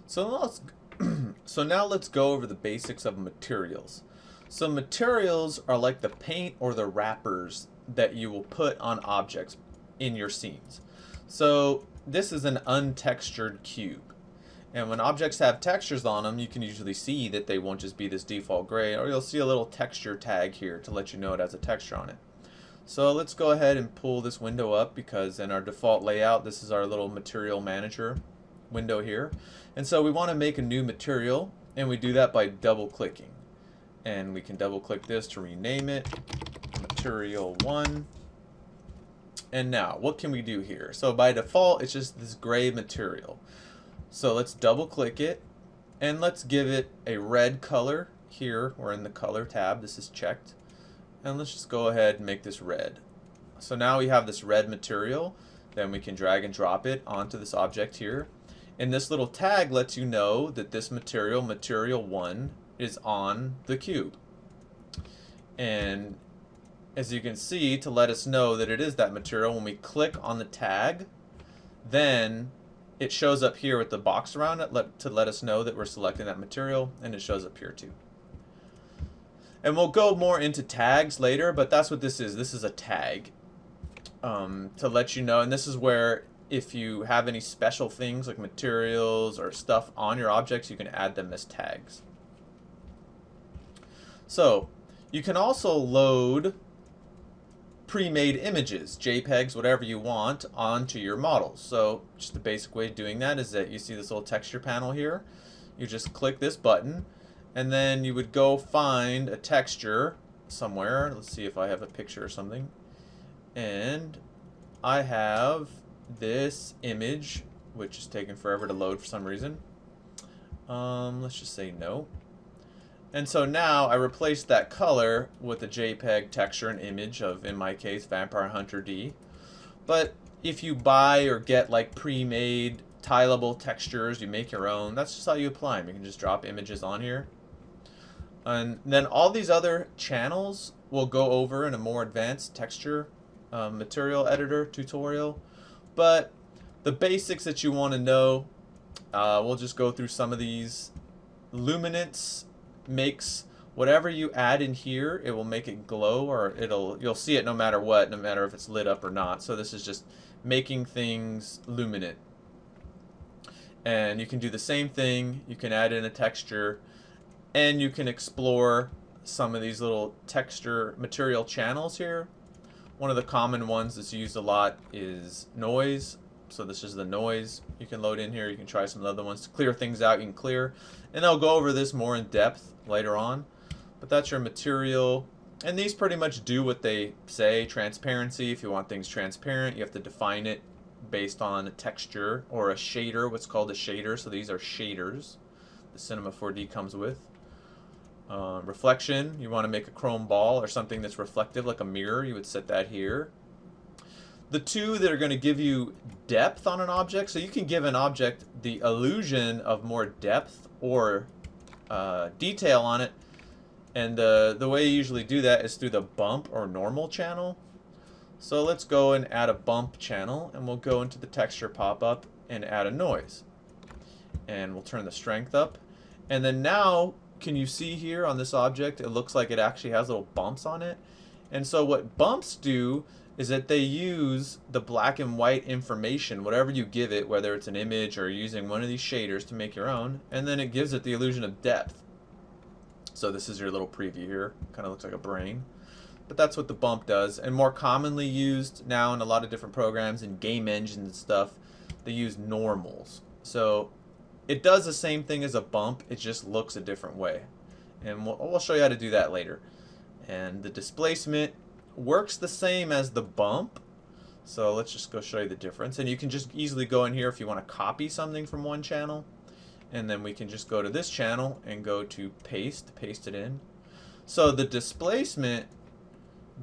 So let's so now let's go over the basics of materials. So materials are like the paint or the wrappers that you will put on objects in your scenes. So this is an untextured cube. And when objects have textures on them, you can usually see that they won't just be this default gray, or you'll see a little texture tag here to let you know it has a texture on it. So let's go ahead and pull this window up, because in our default layout, this is our little material manager window here. And so we want to make a new material, and we do that by double clicking. And we can double click this to rename it material 1. And now what can we do here? So by default it's just this gray material. So let's double click it, and let's give it a red color. Here we're in the color tab, this is checked, and let's just go ahead and make this red. So now we have this red material. Then we can drag and drop it onto this object here, and this little tag lets you know that this material, material 1, is on the cube. And as you can see, to let us know that it is that material, when we click on the tag, then it shows up here with the box around it to let us know that we're selecting that material, and it shows up here too. And we'll go more into tags later, but that's what this is. This is a tag to let you know, and this is where if you have any special things like materials or stuff on your objects, you can add them as tags. So you can also load pre-made images, JPEGs, whatever you want, onto your models. So just the basic way of doing that is that you see this little texture panel here. You just click this button, and then you would go find a texture somewhere. Let's see if I have a picture or something. And I have this image, which is taking forever to load for some reason. Let's just say no. And so now I replaced that color with a JPEG texture and image of, in my case, Vampire Hunter D. But if you buy or get like pre-made tileable textures, you make your own, that's just how you apply them. You can just drop images on here. And then all these other channels we'll go over in a more advanced texture material editor tutorial. But the basics that you want to know, we'll just go through some of these. Luminance makes whatever you add in here, it will make it glow, or you'll see it no matter what, no matter if it's lit up or not. So this is just making things luminant. And you can do the same thing. You can add in a texture, and you can explore some of these little texture material channels here. One of the common ones that's used a lot is noise. So this is the noise you can load in here. You can try some other ones to clear things out. You can clear, and I'll go over this more in depth later on. But that's your material, and these pretty much do what they say. Transparency, if you want things transparent, you have to define it based on a texture or a shader, what's called a shader. So these are shaders the Cinema 4D comes with. Reflection, you want to make a chrome ball or something that's reflective like a mirror, you would set that here. The two that are going to give you depth on an object, so you can give an object the illusion of more depth or detail on it, and the way you usually do that is through the bump or normal channel. So let's go and add a bump channel, and we'll go into the texture pop-up and add a noise, and we'll turn the strength up. And then now, can you see here on this object, it looks like it actually has little bumps on it. And so what bumps do is that they use the black and white information, whatever you give it, whether it's an image or using one of these shaders to make your own, and then it gives it the illusion of depth. So this is your little preview here. Kind of looks like a brain. But that's what the bump does. And more commonly used now in a lot of different programs and game engines and stuff, they use normals. So it does the same thing as a bump, it just looks a different way. And we'll show you how to do that later. And the displacement works the same as the bump. So let's just go show you the difference. And you can just easily go in here if you want to copy something from one channel. And then we can just go to this channel and go to paste it in. So the displacement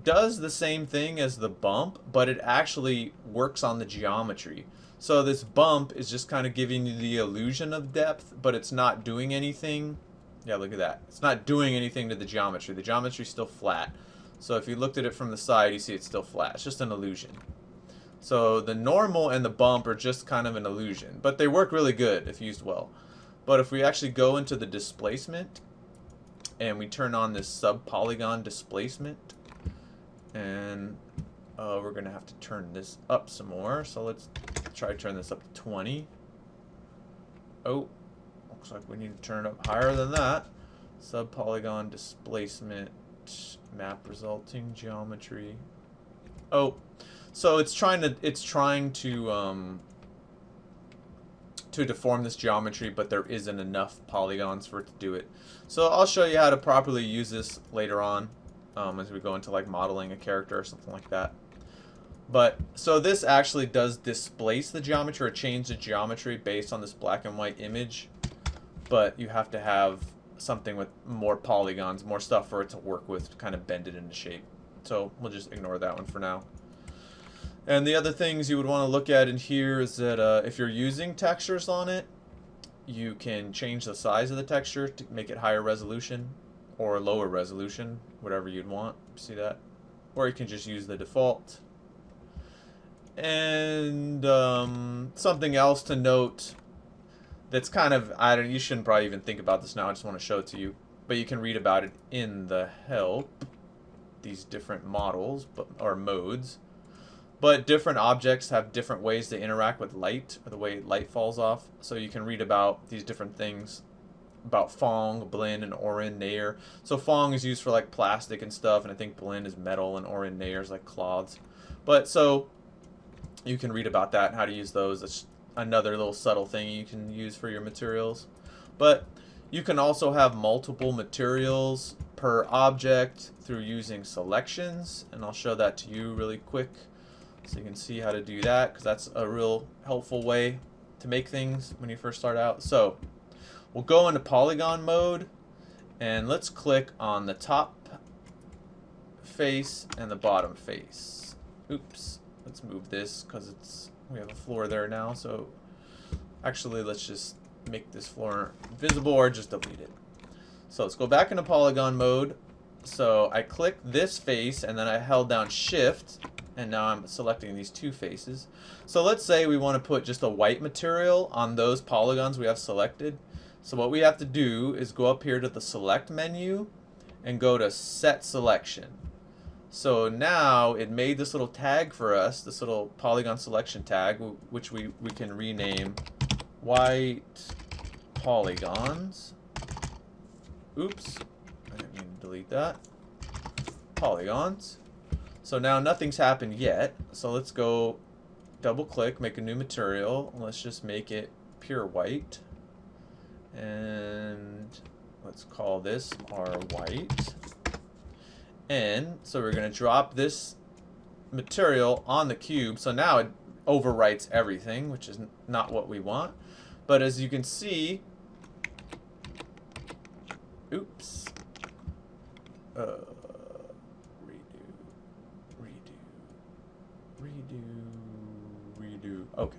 does the same thing as the bump, but it actually works on the geometry. So this bump is just kind of giving you the illusion of depth, but it's not doing anything. Yeah, look at that. It's not doing anything to the geometry. The geometry is still flat. So if you looked at it from the side, you see it's still flat. It's just an illusion. So the normal and the bump are just kind of an illusion, but they work really good if used well. But if we actually go into the displacement and we turn on this sub-polygon displacement, and we're going to have to turn this up some more. So let's try to turn this up to 20. Oh, looks like we need to turn it up higher than that. Sub-polygon displacement, map resulting geometry. Oh, so it's trying to deform this geometry, but there isn't enough polygons for it to do it. So I'll show you how to properly use this later on, as we go into like modeling a character or something like that. But so this actually does displace the geometry or change the geometry based on this black and white image, but you have to have something with more polygons, more stuff for it to work with to kind of bend it into shape. So we'll just ignore that one for now. And the other things you would want to look at in here is that if you're using textures on it, you can change the size of the texture to make it higher resolution or lower resolution, whatever you'd want. See that? Or you can just use the default. And something else to note that's kind of, you shouldn't probably even think about this now, I just want to show it to you. But you can read about it in the help, these different models or modes. But different objects have different ways they interact with light, or the way light falls off. So you can read about these different things, about Fong, Blinn, and Orin, Nair. So Fong is used for like plastic and stuff, and I think Blinn is metal, and Orin, Nair is like cloths. But so you can read about that and how to use those. That's another little subtle thing you can use for your materials. But you can also have multiple materials per object through using selections, and I'll show that to you really quick so you can see how to do that, because that's a real helpful way to make things when you first start out. So we'll go into Polygon Mode, and let's click on the top face and the bottom face. Oops, let's move this because we have a floor there now. So actually, let's just make this floor visible or just delete it. So let's go back into Polygon Mode. So I clicked this face and then I held down Shift, and now I'm selecting these two faces. So let's say we want to put just a white material on those polygons we have selected. So what we have to do is go up here to the Select menu and go to Set Selection. So now it made this little tag for us, this little polygon selection tag, which we can rename white polygons. Oops, I didn't mean to delete that. Polygons. So now nothing's happened yet. So let's go double click, make a new material. Let's just make it pure white. And let's call this our white. And so we're going to drop this material on the cube. So now it overwrites everything, which is not what we want. But as you can see, oops. Redo. Okay.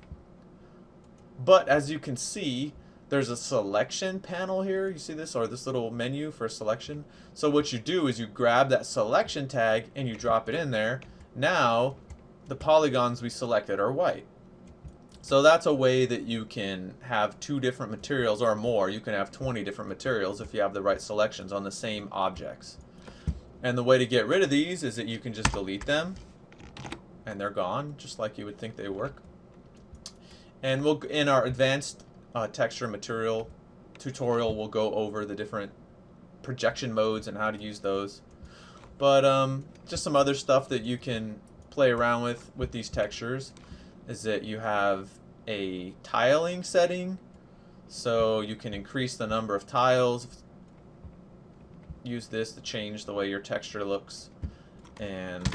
But as you can see, there's a selection panel here. You see this, or this little menu for selection. So what you do is you grab that selection tag and you drop it in there. Now the polygons we selected are white. So that's a way that you can have two different materials or more. You can have 20 different materials if you have the right selections on the same objects. And the way to get rid of these is that you can just delete them and they're gone, just like you would think they work. And we'll, in our advanced texture material tutorial, we'll go over the different projection modes and how to use those. But just some other stuff that you can play around with these textures is that you have a tiling setting, so you can increase the number of tiles. Use this to change the way your texture looks. And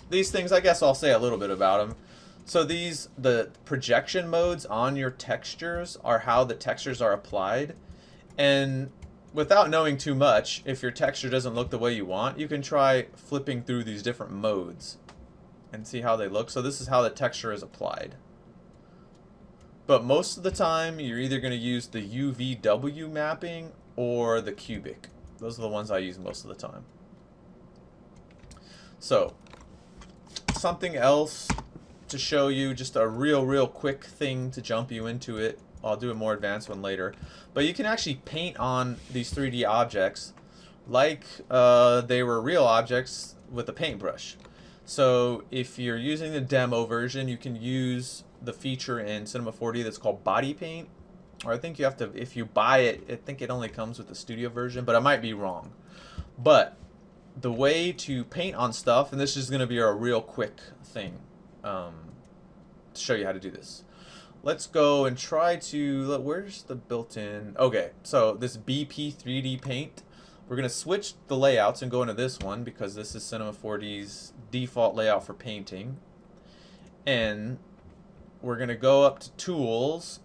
these things, I guess I'll say a little bit about them. So the projection modes on your textures are how the textures are applied. And without knowing too much, if your texture doesn't look the way you want, you can try flipping through these different modes and see how they look. So this is how the texture is applied. But most of the time, you're either going to use the UVW mapping or the cubic. Those are the ones I use most of the time. So something else to show you, just a real quick thing to jump you into it. I'll do a more advanced one later. But you can actually paint on these 3D objects like they were real objects with a paintbrush. So if you're using the demo version, you can use the feature in Cinema 4D that's called body paint. Or I think you have to, if you buy it, I think it only comes with the studio version, but I might be wrong. But the way to paint on stuff, and this is going to be a real quick thing to show you how to do this. Let's go and try to, where's the built-in, okay, so this BP 3D paint, we're going to switch the layouts and go into this one because this is Cinema 4D's default layout for painting. And we're going to go up to Tools,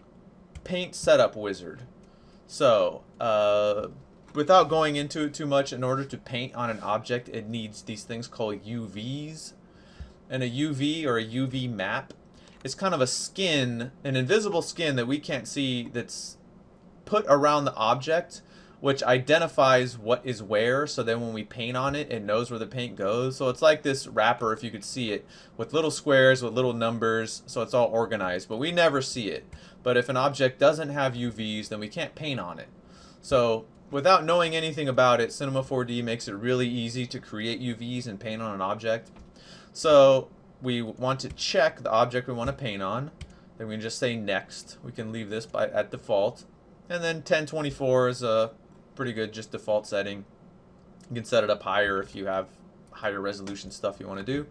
Paint Setup Wizard. So, without going into it too much, in order to paint on an object, it needs these things called UVs. And a UV or a UV map is kind of a skin, an invisible skin that we can't see that's put around the object, which identifies what is where, so then when we paint on it, it knows where the paint goes. So it's like this wrapper, if you could see it, with little squares, with little numbers, so it's all organized, but we never see it. But if an object doesn't have UVs, then we can't paint on it. So without knowing anything about it, Cinema 4D makes it really easy to create UVs and paint on an object. So we want to check the object we want to paint on. Then we can just say next. We can leave this at default. And then 1024 is a pretty good just default setting. You can set it up higher if you have higher resolution stuff you want to do.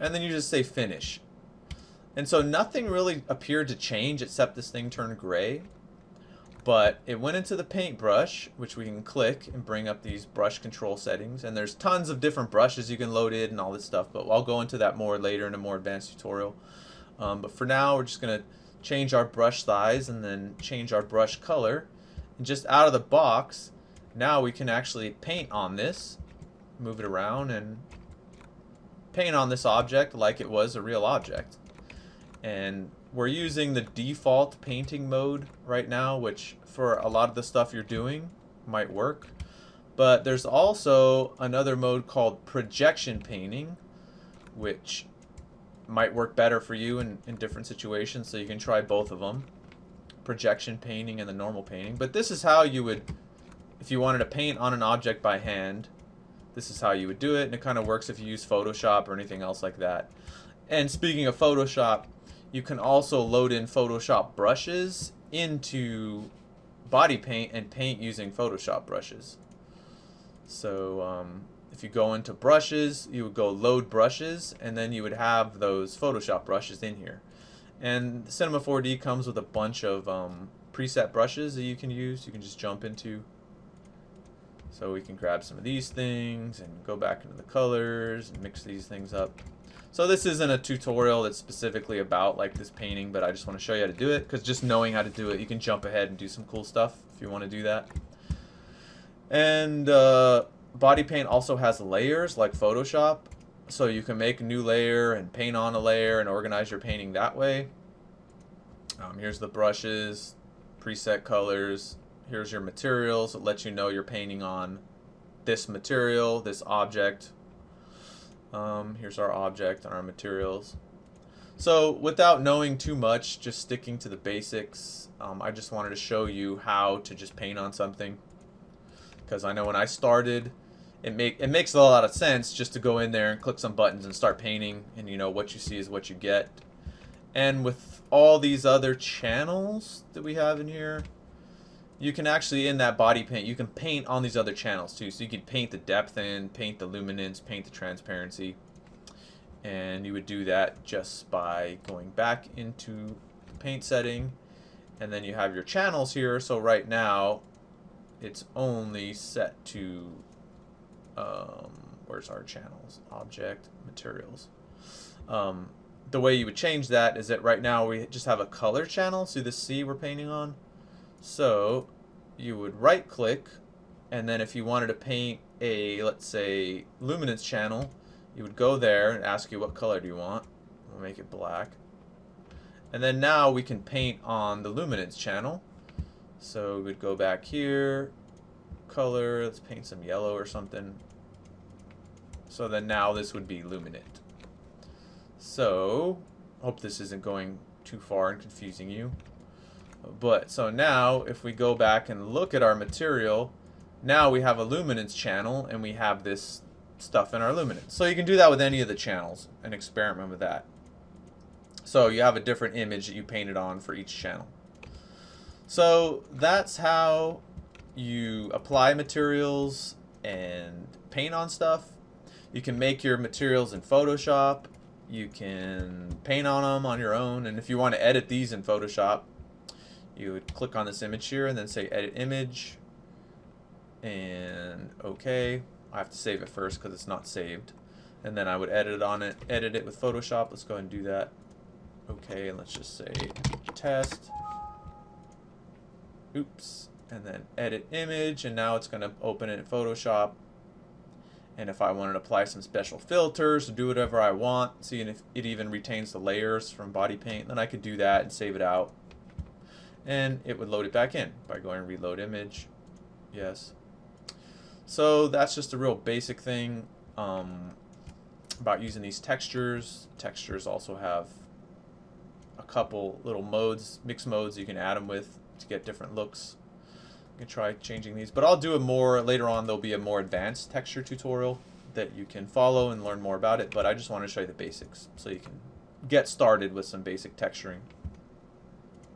And then you just say finish. And so nothing really appeared to change except this thing turned gray. But it went into the paintbrush, which we can click and bring up these brush control settings. And there's tons of different brushes you can load in and all this stuff, but I'll go into that more later in a more advanced tutorial. But for now, we're just going to change our brush size and then change our brush color. And just out of the box, now we can actually paint on this, move it around, and paint on this object like it was a real object. And we're using the default painting mode right now, which for a lot of the stuff you're doing might work. But there's also another mode called projection painting, which might work better for you in different situations, so you can try both of them. Projection painting and the normal painting. But this is how you would, if you wanted to paint on an object by hand, this is how you would do it, and it kind of works if you use Photoshop or anything else like that. And speaking of Photoshop, you can also load in Photoshop brushes into body paint and paint using Photoshop brushes. So if you go into brushes, you would go load brushes, and then you would have those Photoshop brushes in here. And Cinema 4D comes with a bunch of preset brushes that you can use. You can just jump into. So we can grab some of these things and go back into the colors and mix these things up. So this isn't a tutorial that's specifically about like this painting, but I just want to show you how to do it, because just knowing how to do it, you can jump ahead and do some cool stuff if you want to do that. And body paint also has layers like Photoshop, so you can make a new layer and paint on a layer and organize your painting that way. Here's the brushes, preset colors. Here's your materials. It lets you know you're painting on this material, this object. Here's our object and our materials. So without knowing too much, just sticking to the basics, I just wanted to show you how to just paint on something. Because I know when I started, it makes a lot of sense just to go in there and click some buttons and start painting, and you know what you see is what you get. And with all these other channels that we have in here, you can actually, in that body paint, you can paint on these other channels too. So you can paint the depth in, paint the luminance, paint the transparency. And you would do that just by going back into the paint setting. And then you have your channels here. So right now, it's only set to, where's our channels? Object, materials. The way you would change that is that right now we just have a color channel. See the C we're painting on? So you would right click, and then if you wanted to paint a, let's say, luminance channel, you would go there and ask you what color do you want. We'll make it black. And then now we can paint on the luminance channel. So we would go back here, color, let's paint some yellow or something. So then now this would be luminant. So, hope this isn't going too far and confusing you. But so now if we go back and look at our material, now we have a luminance channel and we have this stuff in our luminance. So you can do that with any of the channels and experiment with that. So you have a different image that you painted on for each channel. So that's how you apply materials and paint on stuff. You can make your materials in Photoshop. You can paint on them on your own. And if you want to edit these in Photoshop, you would click on this image here and then say edit image. And okay, I have to save it first because it's not saved. And then I would edit it with Photoshop. Let's go ahead and do that. Okay, and let's just say test. Oops. And then edit image, and now it's going to open it in Photoshop. And if I wanted to apply some special filters, do whatever I want, see if it even retains the layers from body paint, then I could do that and save it out. And it would load it back in by going and reload image. Yes. So that's just a real basic thing about using these textures. Textures also have a couple little modes, mix modes you can add them with to get different looks. You can try changing these, but I'll do a more later on. There'll be a more advanced texture tutorial that you can follow and learn more about it, but I just want to show you the basics so you can get started with some basic texturing.